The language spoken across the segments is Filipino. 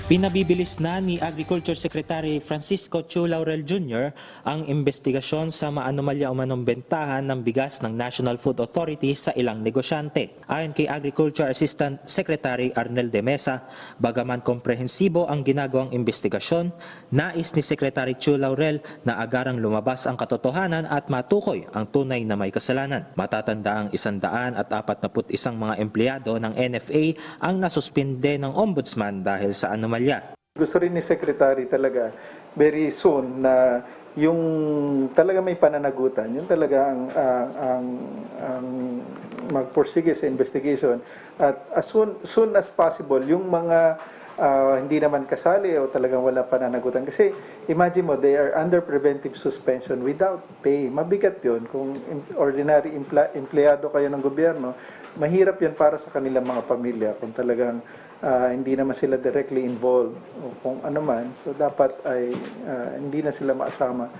Pinabibilis na ni Agriculture Secretary Francisco Chu Laurel Jr. ang investigasyon sa maanomalya o manumbentahan ng bigas ng National Food Authority sa ilang negosyante. Ayon kay Agriculture Assistant Secretary Arnel de Mesa, bagaman komprehensibo ang ginagawang investigasyon, nais ni Secretary Chu Laurel na agarang lumabas ang katotohanan at matukoy ang tunay na may kasalanan. Matatanda ang 141 mga empleyado ng NFA ang nasuspinde ng Ombudsman dahil sa anomalya. Gusto rin ni Secretary talaga very soon na yung talaga may pananagutan, yun talaga ang magpursige sa investigation at as soon as possible yung mga hindi naman kasali o talagang wala pananagutan. Kasi imagine mo, they are under preventive suspension without pay. Mabigat yun. Kung ordinary empleyado kayo ng gobyerno, mahirap yan para sa kanilang mga pamilya kung talagang hindi naman sila directly involved o kung ano man. So dapat ay hindi na sila maasama.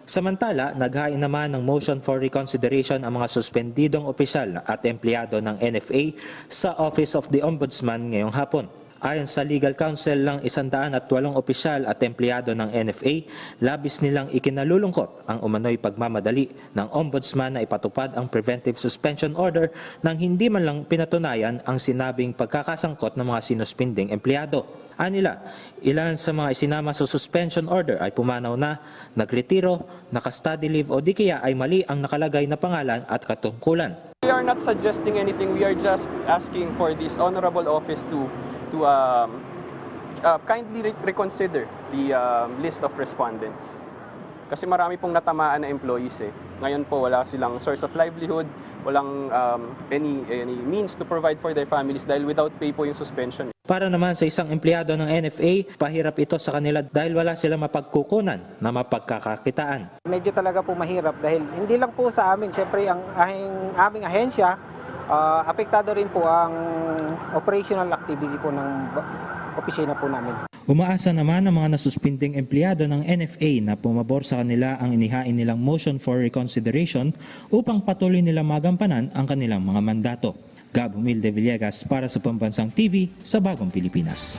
Samantala, naghain naman ng motion for reconsideration ang mga suspendidong opisyal at empleyado ng NFA sa Office of the Ombudsman ngayong hapon. Ayon sa Legal Counsel ng 108 opisyal at empleyado ng NFA, labis nilang ikinalulungkot ang umano'y pagmamadali ng Ombudsman na ipatupad ang preventive suspension order nang hindi man lang pinatunayan ang sinabing pagkakasangkot ng mga sinuspinding empleyado. Anila, ilan sa mga isinama sa suspension order ay pumanaw na, nagretiro, naka-study leave o di kaya ay mali ang nakalagay na pangalan at katungkulan. We are not suggesting anything. We are just asking for this honorable office to kindly reconsider the list of respondents. Kasi marami pong natamaan na employees eh. Ngayon po wala silang source of livelihood, walang any means to provide for their families dahil without pay po yung suspension. Para naman sa isang empleyado ng NFA, pahirap ito sa kanila dahil wala silang mapagkukunan na mapagkakakitaan. Medyo talaga po mahirap dahil hindi lang po sa amin, syempre ang aming ahensya, apektado rin po ang operational activity po ng opisina po namin. Umaasa naman ang mga nasuspinding empleyado ng NFA na pumabor sa kanila ang inihain nilang motion for reconsideration upang patuloy nilang magampanan ang kanilang mga mandato. Gab Humilde Villegas para sa Pambansang TV sa Bagong Pilipinas.